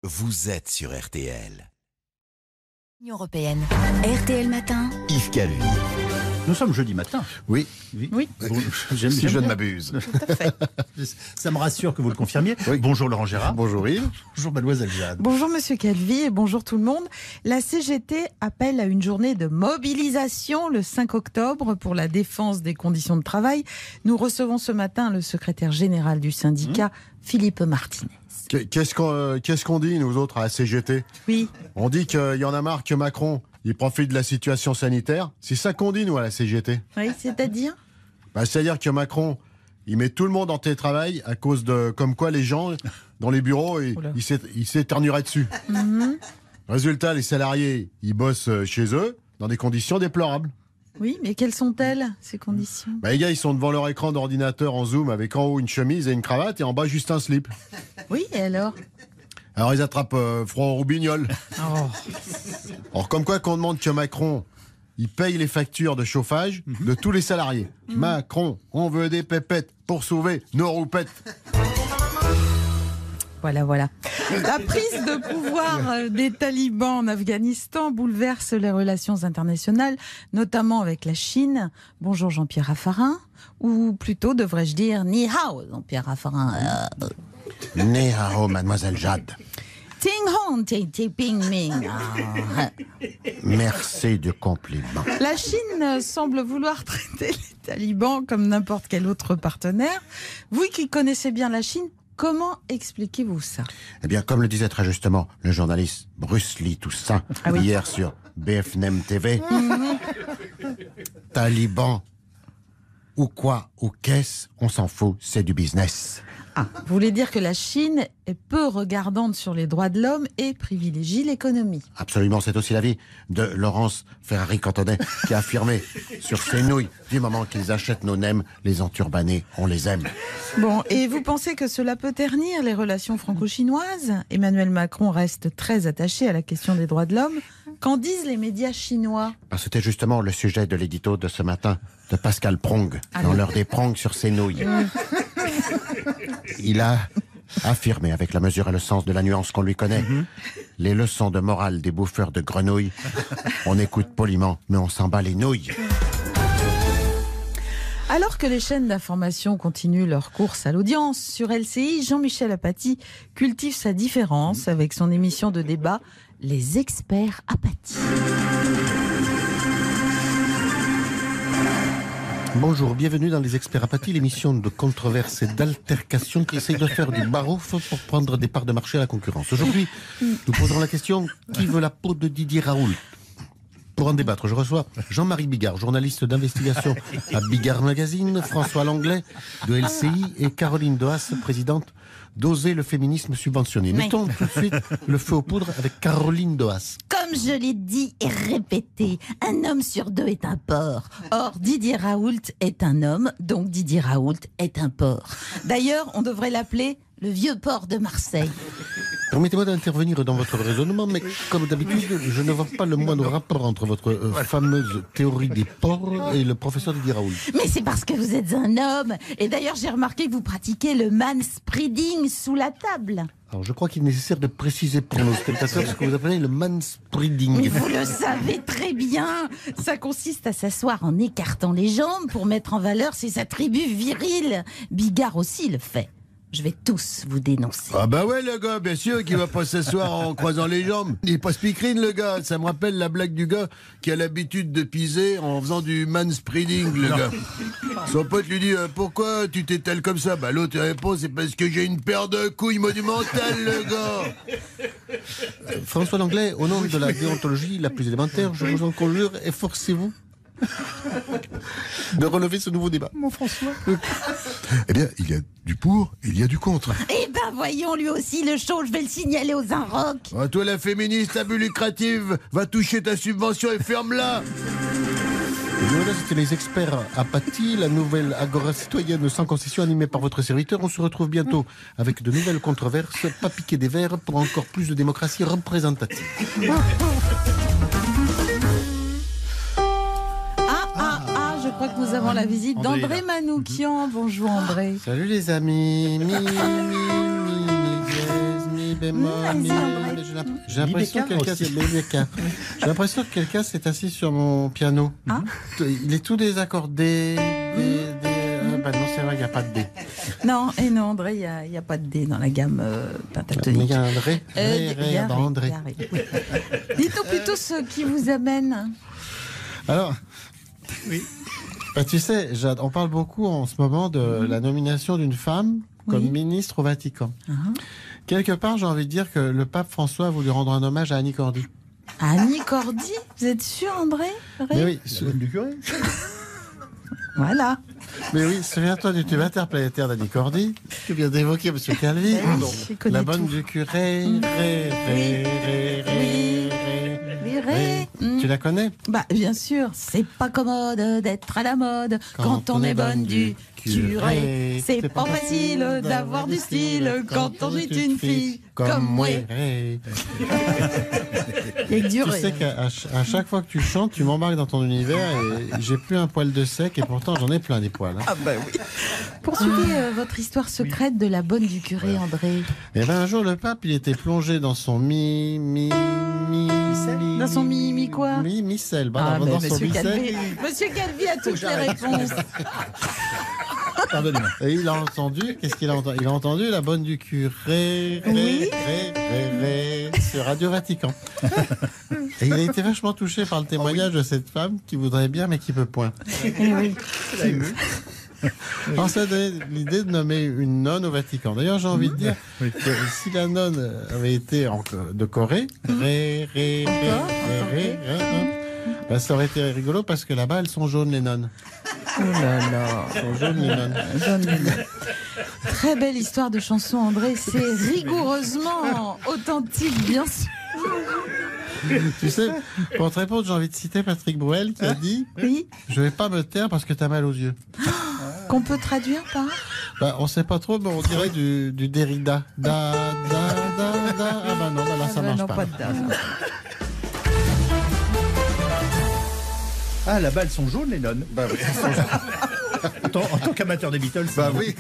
Vous êtes sur RTL. Union européenne. RTL Matin. Yves Calvi. Nous sommes jeudi matin. Oui. Bon, j'aime Si je ne bien. m'abuse. Tout à fait. Ça me rassure que vous le confirmiez. Oui. Bonjour Laurent Gérard. Bonjour Yves. Bonjour mademoiselle Jeanne. Bonjour Monsieur Calvi et bonjour tout le monde. La CGT appelle à une journée de mobilisation le 5 octobre pour la défense des conditions de travail. Nous recevons ce matin le secrétaire général du syndicat, Philippe Martinez. Qu'est-ce qu'on dit, nous autres, à la CGT? Oui, On dit qu'il y en a marre que Macron, il profite de la situation sanitaire. C'est ça qu'on dit, nous, à la CGT. oui, c'est-à-dire C'est-à-dire que Macron, il met tout le monde en télétravail à cause de... Comme quoi, les gens, dans les bureaux, Oula. ils s'éternueraient dessus. Résultat, les salariés, ils bossent chez eux, dans des conditions déplorables. Oui, mais quelles sont-elles, ces conditions? Les gars, ils sont devant leur écran d'ordinateur en Zoom avec en haut une chemise et une cravate et en bas juste un slip. Oui, et alors? Alors ils attrapent froid au roubignoles. Oh. Alors comme quoi qu'on demande que Macron, il paye les factures de chauffage de tous les salariés. Macron, on veut des pépettes pour sauver nos roupettes. Voilà. La prise de pouvoir des talibans en Afghanistan bouleverse les relations internationales, notamment avec la Chine. Bonjour Jean-Pierre Raffarin, ou plutôt devrais-je dire Ni hao Jean-Pierre Raffarin. Ni hao, mademoiselle Jade. Ting hong, ping ming. Merci du compliment. La Chine semble vouloir traiter les talibans comme n'importe quel autre partenaire. Vous qui connaissez bien la Chine, comment expliquez-vous ça? Eh bien, comme le disait très justement le journaliste Bruce Lee Toussaint hier sur BFM TV, Taliban ou quoi, ou qu'est-ce, on s'en fout, c'est du business. Vous voulez dire que la Chine est peu regardante sur les droits de l'homme et privilégie l'économie? Absolument, c'est aussi l'avis de Laurence Ferrari-Cantonnet qui a affirmé sur ses nouilles, du moment qu'ils achètent nos nems, les enturbanés, on les aime. Bon, et vous pensez que cela peut ternir les relations franco-chinoises? Emmanuel Macron reste très attaché à la question des droits de l'homme. Qu'en disent les médias chinois? C'était justement le sujet de l'édito de ce matin de Pascal Prong, dans l'heure des prongs sur ses nouilles. Il a affirmé, avec la mesure et le sens de la nuance qu'on lui connaît, les leçons de morale des bouffeurs de grenouilles. On écoute poliment, mais on s'en bat les nouilles. Alors que les chaînes d'information continuent leur course à l'audience, sur LCI, Jean-Michel Apathy cultive sa différence avec son émission de débat Les Experts Apathy. Bonjour, bienvenue dans Les Experts Apathy, l'émission de controverse et d'altercation qui essaye de faire du barouf pour prendre des parts de marché à la concurrence. Aujourd'hui, nous poserons la question, qui veut la peau de Didier Raoult? Pour en débattre, je reçois Jean-Marie Bigard, journaliste d'investigation à Bigard Magazine, François Langlais de LCI et Caroline Doas, présidente d'Oser le féminisme subventionné. Mettons tout de suite le feu aux poudres avec Caroline Doas. Comme je l'ai dit et répété, un homme sur deux est un porc. Or, Didier Raoult est un homme, donc Didier Raoult est un porc. D'ailleurs, on devrait l'appeler le vieux porc de Marseille. Permettez-moi d'intervenir dans votre raisonnement, mais comme d'habitude, je ne vois pas le moindre rapport entre votre fameuse théorie des porcs et le professeur Didier Raoult. Mais c'est parce que vous êtes un homme. Et d'ailleurs, j'ai remarqué que vous pratiquez le manspreading sous la table. Alors, je crois qu'il est nécessaire de préciser pour nos spectateurs ce que vous appelez le manspreading. Mais vous le savez très bien. Ça consiste à s'asseoir en écartant les jambes pour mettre en valeur ses attributs virils. Bigard aussi le fait. Je vais tous vous dénoncer. Ah bah ouais le gars, bien sûr qu'il va pas s'asseoir en croisant les jambes. Il est pas speakerine le gars, ça me rappelle la blague du gars qui a l'habitude de piser en faisant du manspreading le gars. Son pote lui dit pourquoi tu t'étales comme ça? Bah l'autre répond c'est parce que j'ai une paire de couilles monumentales le gars. François Langlais, au nom de la déontologie la plus élémentaire, je vous en conjure, efforcez-vous de relever ce nouveau débat. Mon François. Eh bien, il y a du pour et il y a du contre. Eh ben voyons lui aussi le show, je vais le signaler aux Inrock. Ah, toi la féministe à but lucrative, va toucher ta subvention et ferme-la. Et voilà, c'était Les Experts Apathy, la nouvelle agora citoyenne sans concession animée par votre serviteur. On se retrouve bientôt avec de nouvelles controverses, pas piquer des verres pour encore plus de démocratie représentative. Je crois que nous avons la visite André, d'André là. Manoukian. Bonjour André. Salut les amis. Mi, mi, mi, mi, bémol, mi, mais j'ai l'impression que quelqu'un j'ai l'impression que quelqu'un s'est assis sur mon piano. Ah. Il est tout désaccordé. Bah non, c'est vrai, il n'y a pas de D. Non, et non, André, il n'y a pas de D dans la gamme Mais pentatonique. il y a un Ré, Il y a André. il y a Ré, oui. Dites-nous plutôt ce qui vous amène. Alors, Oui. bah, tu sais, on parle beaucoup en ce moment de la nomination d'une femme comme Oui. ministre au Vatican. Ah. Quelque part, j'ai envie de dire que le pape François a voulu rendre un hommage à Annie Cordy. Annie Cordy, vous êtes sûr, André? Mais oui, Du curé. Voilà. mais oui, souviens-toi du tube interplanétaire d'Annie Cordy. Tu viens d'évoquer Monsieur Calvi. Je connais La bonne tout. du curé. Ré, ré, ré, ré, ré. Oui, Ré. Tu la connais? Bah, bien sûr, c'est pas commode d'être à la mode quand on est bonne du curé. C'est pas facile d'avoir du style quand on est une fille comme moi. Ré. Il y a que du Tu Ré. sais qu'à chaque fois que tu chantes, tu m'embarques dans ton univers et j'ai plus un poil de sec et pourtant j'en ai plein des poils. Hein. Ah bah oui. Poursuivez votre histoire secrète de la bonne du curé, André. Et ben un jour le pape il était plongé dans son Dans son mi quoi? micelle. Ah, Dans ben, son Monsieur micelle. Calvi. Monsieur Calvi a toutes les réponses. Pardonnez-moi. Et il a entendu, qu'est-ce qu'il a entendu? Il a entendu la bonne du curé, Oui. sur Radio Vatican. Et il a été vachement touché par le témoignage de cette femme qui voudrait bien mais qui peut point. Eh oui. Alors ça a donné l'idée de nommer une nonne au Vatican. D'ailleurs, j'ai envie de dire que si la nonne avait été de Corée, ben, ça aurait été rigolo parce que là-bas, elles sont jaunes les nonnes. Oh là là. Elles sont jaunes les nonnes. Très belle histoire de chanson, André. C'est rigoureusement authentique, bien sûr. Tu sais, pour te répondre, j'ai envie de citer Patrick Bruel qui a dit Oui. « Je vais pas me taire parce que t'as mal aux yeux Qu'on peut traduire par ». Ben, on sait pas trop, mais on dirait du Derrida. Da, da, da, da. Ah ben non, là, ça marche non, pas. de dame. Ah, là-bas, elles sont jaunes, les nonnes. Bah oui. En tant qu'amateur des Beatles. Bah oui.